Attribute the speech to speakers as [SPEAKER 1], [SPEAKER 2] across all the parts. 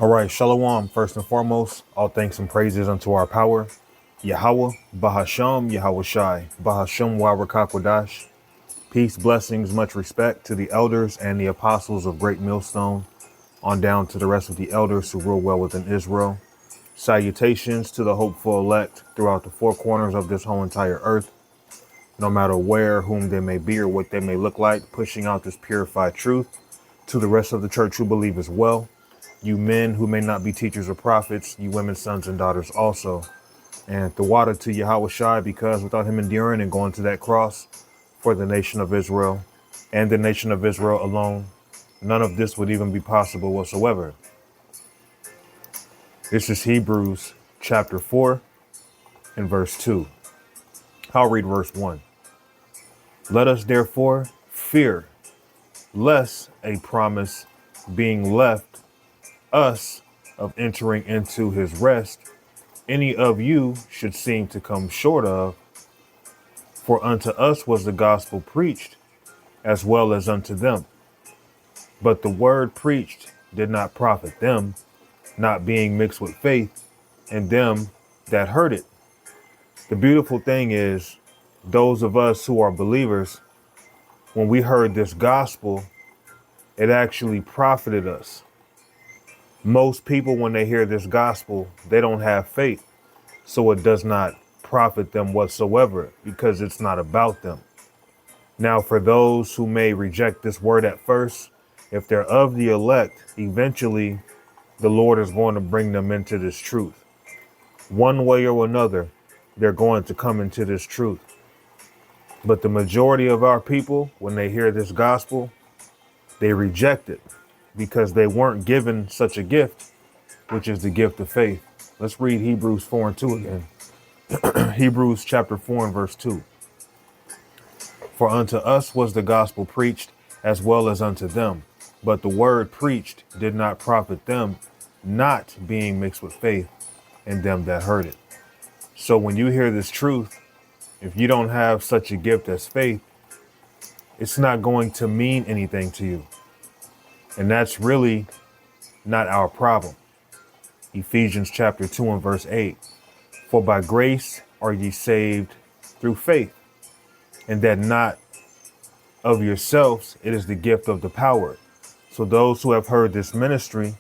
[SPEAKER 1] All right, Shalom. First and foremost, all thanks and praises unto our power, Yahweh, Bahasham, Yahweh Shai, Bahasham Wawakakwadash. Peace, blessings, much respect to the elders and the apostles of Great Millstone, on down to the rest of the elders who rule well within Israel. Salutations to the hopeful elect throughout the four corners of this whole entire earth, no matter where, whom they may be, or what they may look like, pushing out this purified truth to the rest of the church who believe as well. You men who may not be teachers or prophets, you women, sons and daughters also. And the water to Yahweh Shai, because without him enduring and going to that cross for the nation of Israel and the nation of Israel alone, none of this would even be possible whatsoever. This is Hebrews chapter 4 and verse 2. I'll read verse 1. Let us therefore fear, lest a promise being left us of entering into his rest, any of you should seem to come short of. For unto us was the gospel preached, as well as unto them. But the word preached did not profit them, not being mixed with faith in them that heard it. The beautiful thing is, those of us who are believers, when we heard this gospel, it actually profited us. Most people, when they hear this gospel, they don't have faith. So it does not profit them whatsoever because it's not about them. Now, for those who may reject this word at first, if they're of the elect, eventually the Lord is going to bring them into this truth. One way or another, they're going to come into this truth. But the majority of our people, when they hear this gospel, they reject it because they weren't given such a gift, which is the gift of faith. Let's read Hebrews 4 and 2 again. Hebrews chapter 4 and verse 2. For unto us was the gospel preached, as well as unto them. But the word preached did not profit them, not being mixed with faith in them that heard it. So when you hear this truth, if you don't have such a gift as faith, it's not going to mean anything to you. And that's really not our problem. Ephesians chapter 2 and verse 8. For by grace are ye saved through faith, and that not of yourselves, it is the gift of the power. So those who have heard this ministry,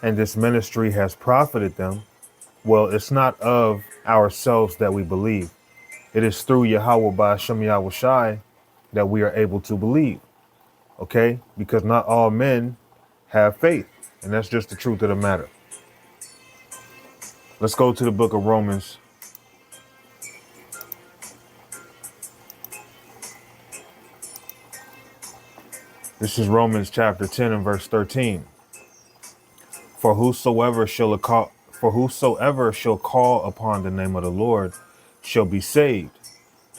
[SPEAKER 1] and this ministry has profited them, well, it's not of ourselves that we believe. It is through Yahweh by Shem Yahweh Shai that we are able to believe. Okay? Because not all men have faith. And that's just the truth of the matter. Let's go to the book of Romans. This is Romans chapter 10 and verse 13. For whosoever shall call upon the name of the Lord shall be saved.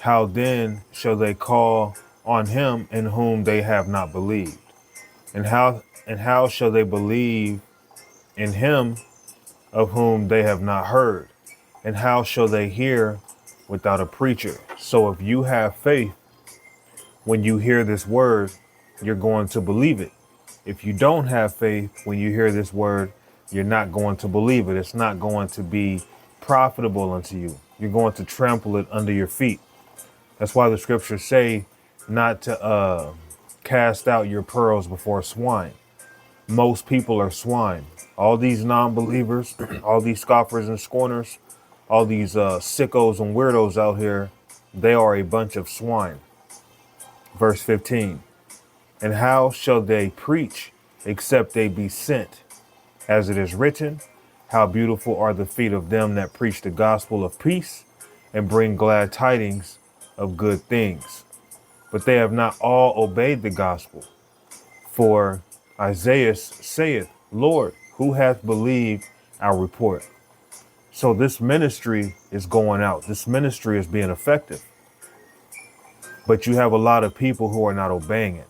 [SPEAKER 1] How then shall they call on him in whom they have not believed? And how shall they believe in him of whom they have not heard? And how shall they hear without a preacher? So if you have faith, when you hear this word, you're going to believe it. If you don't have faith, when you hear this word, you're not going to believe it. It's not going to be profitable unto you. You're going to trample it under your feet. That's why the scriptures say not to cast out your pearls before swine. Most people are swine. All these non-believers, all these scoffers and scorners, all these sickos and weirdos out here, they are a bunch of swine. Verse 15. And how shall they preach except they be sent? As it is written, how beautiful are the feet of them that preach the gospel of peace and bring glad tidings of good things. But they have not all obeyed the gospel. For Isaiah saith, Lord, who hath believed our report? So this ministry is going out. This ministry is being effective. But you have a lot of people who are not obeying it.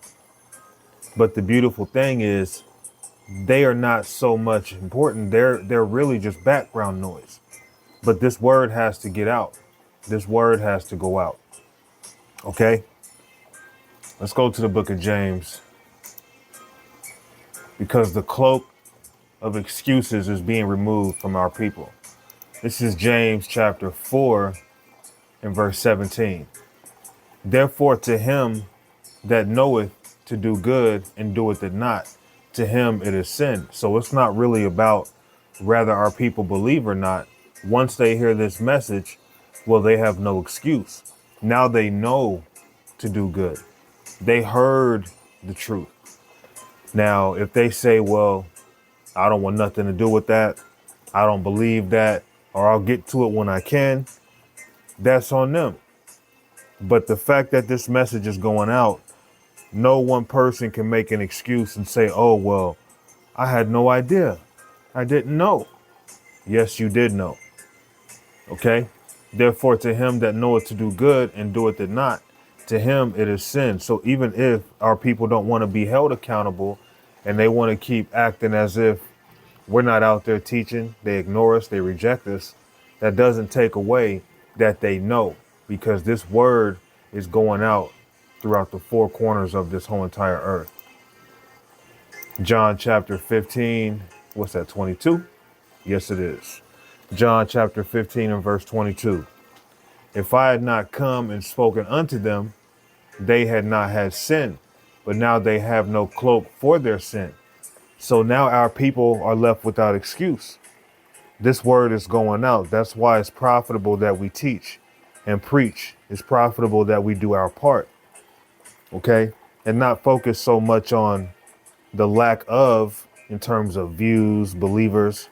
[SPEAKER 1] But the beautiful thing is, they are not so much important. They're really just background noise. But this word has to get out. This word has to go out. Okay? Let's go to the book of James. Because the cloak of excuses is being removed from our people. This is James chapter 4 and verse 17. Therefore, to him that knoweth to do good and doeth it not, to him it is sin. So it's not really about whether our people believe or not. Once they hear this message, well, they have no excuse. Now they know to do good. They heard the truth. Now, if they say, well, I don't want nothing to do with that, I don't believe that, or I'll get to it when I can, that's on them. But the fact that this message is going out, no one person can make an excuse and say, oh, well, I had no idea. I didn't know. Yes, you did know. Okay. Therefore, to him that knoweth to do good and doeth it not, to him it is sin. So even if our people don't want to be held accountable and they want to keep acting as if we're not out there teaching, they ignore us, they reject us, that doesn't take away that they know, because this word is going out throughout the four corners of this whole entire earth. John chapter 15, what's that, 22? Yes, it is. John chapter 15 and verse 22. If I had not come and spoken unto them, they had not had sin, but now they have no cloak for their sin. So now our people are left without excuse. This word is going out. That's why it's profitable that we teach and preach. It's profitable that we do our part. Okay. And not focus so much on the lack of, in terms of views, believers.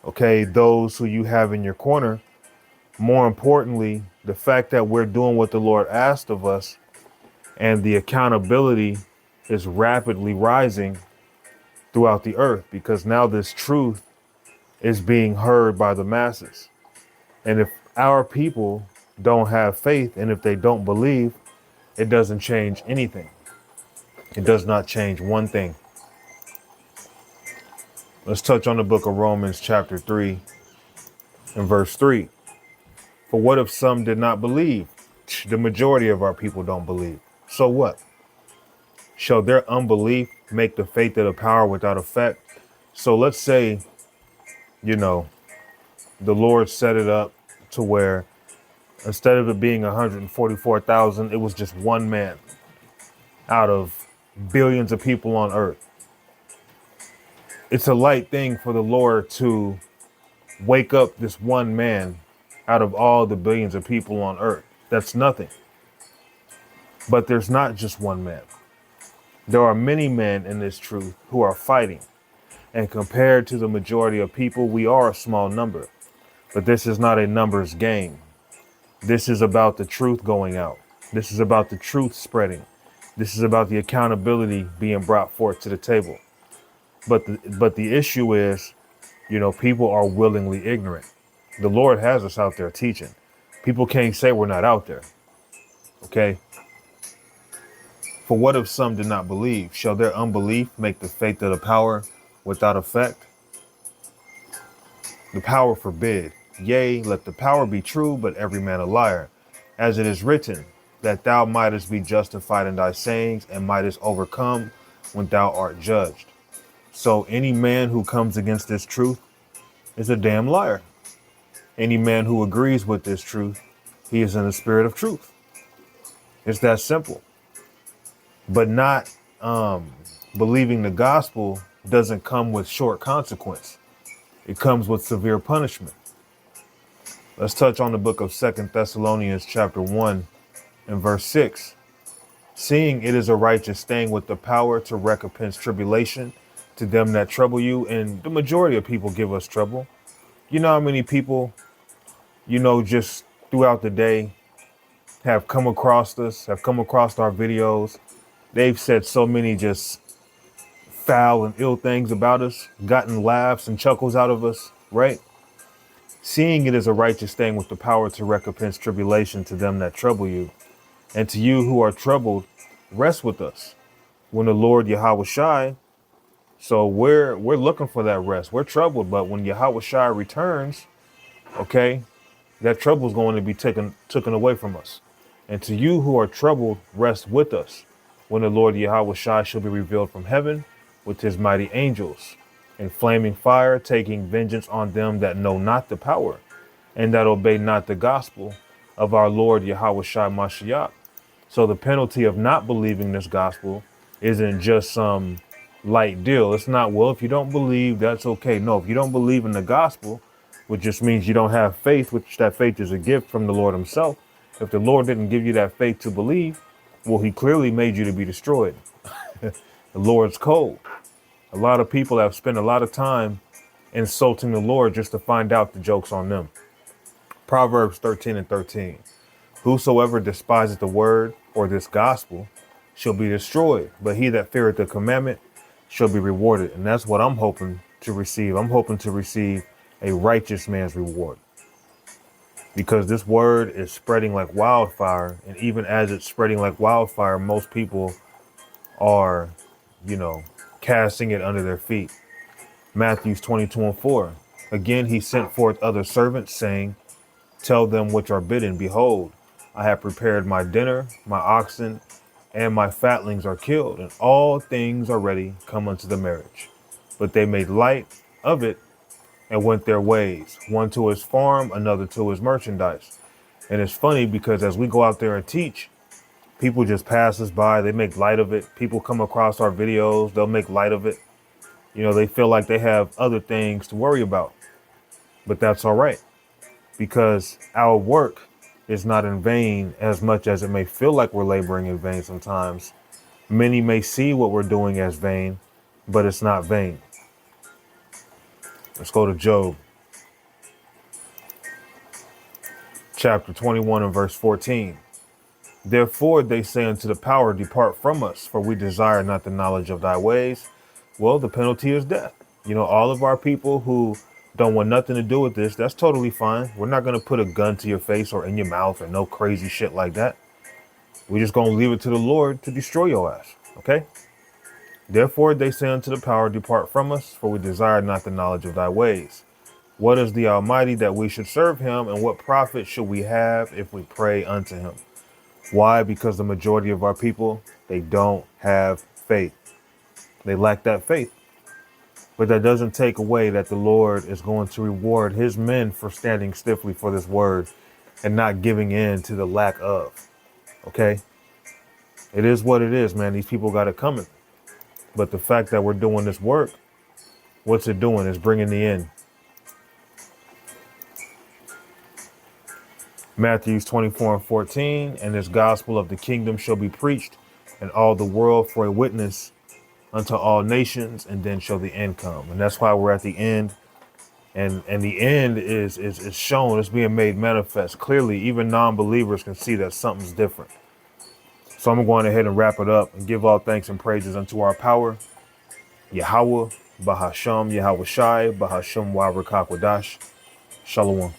[SPEAKER 1] Okay. Those who you have in your corner. More importantly, the fact that we're doing what the Lord asked of us, and the accountability is rapidly rising throughout the earth, because now this truth is being heard by the masses. And if our people don't have faith, and if they don't believe, it doesn't change anything. It does not change one thing. Let's touch on the book of Romans chapter 3 and verse 3. For what if some did not believe? The majority of our people don't believe. So what? Shall their unbelief make the faith of the power without effect? So let's say, the Lord set it up to where instead of it being 144,000, it was just one man out of billions of people on earth. It's a light thing for the Lord to wake up this one man out of all the billions of people on earth. That's nothing. But there's not just one man. There are many men in this truth who are fighting. And compared to the majority of people, we are a small number. But this is not a numbers game. This is about the truth going out. This is about the truth spreading. This is about the accountability being brought forth to the table. But the issue is, people are willingly ignorant. The Lord has us out there teaching. People can't say we're not out there. Okay. For what if some did not believe? Shall their unbelief make the faith of the power without effect? The power forbid. Yea, let the power be true, but every man a liar. As it is written, that thou mightest be justified in thy sayings and mightest overcome when thou art judged. So any man who comes against this truth is a damn liar. Any man who agrees with this truth, he is in the spirit of truth. It's that simple. But not believing the gospel doesn't come with short consequence. It comes with severe punishment. Let's touch on the book of 2 Thessalonians chapter 1 and verse 6. Seeing it is a righteous thing with the power to recompense tribulation to them that trouble you. And the majority of people give us trouble. You know how many people, just throughout the day have come across us, have come across our videos. They've said so many just foul and ill things about us, gotten laughs and chuckles out of us, right? Seeing it is a righteous thing with the power to recompense tribulation to them that trouble you. And to you who are troubled, rest with us when the Lord Yahweh Shai. So we're looking for that rest. We're troubled, but when Yahweh Shai returns, okay, that trouble is going to be taken away from us. And to you who are troubled, rest with us when the Lord Yahweh Shai shall be revealed from heaven with his mighty angels and flaming fire, taking vengeance on them that know not the power and that obey not the gospel of our Lord Yahweh Shai Mashiach. So the penalty of not believing this gospel isn't just some light deal. It's not, well, if you don't believe, that's okay. No, if you don't believe in the gospel, which just means you don't have faith, which that faith is a gift from the Lord himself. If the Lord didn't give you that faith to believe, well, he clearly made you to be destroyed. The Lord's cold. A lot of people have spent a lot of time insulting the Lord just to find out the joke's on them. Proverbs 13:13. Whosoever despises the word or this gospel shall be destroyed, but he that feareth the commandment shall be rewarded. And that's what I'm hoping to receive. I'm hoping to receive a righteous man's reward, because this word is spreading like wildfire. And even as it's spreading like wildfire, most people are, casting it under their feet. Matthew 22:4. Again, he sent forth other servants, saying, tell them which are bidden, behold, I have prepared my dinner, my oxen and my fatlings are killed, and all things are ready, come unto the marriage. But they made light of it and went their ways, one to his farm, another to his merchandise. And it's funny because as we go out there and teach, people just pass us by. They make light of it. People come across our videos. They'll make light of it. They feel like they have other things to worry about. But that's all right, because our work is not in vain, as much as it may feel like we're laboring in vain sometimes. Many may see what we're doing as vain, but it's not vain. Let's go to Job. Chapter 21 and verse 14. Therefore they say unto the power, depart from us, for we desire not the knowledge of thy ways. Well, the penalty is death. All of our people who don't want nothing to do with this, that's totally fine. We're not going to put a gun to your face or in your mouth or no crazy shit like that. We're just going to leave it to the Lord to destroy your ass. Okay? Therefore they say unto the power, depart from us, for we desire not the knowledge of thy ways. What is the Almighty that we should serve him? And what profit should we have if we pray unto him? Why? Because the majority of our people, they don't have faith. They lack that faith. But that doesn't take away that the Lord is going to reward his men for standing stiffly for this word and not giving in to the lack of. Okay? It is what it is, man. These people got it coming. But the fact that we're doing this work, what's it doing? It's bringing the end. Matthew 24:14. And this gospel of the kingdom shall be preached in all the world for a witness unto all nations, and then shall the end come. And that's why we're at the end. And the end is shown, it's being made manifest. Clearly, even non-believers can see that something's different. So I'm going ahead and wrap it up and give all thanks and praises unto our power, Yahweh, Bahasham, Yahweh Shai, Bahasham, Warakak Wadash. Shalom.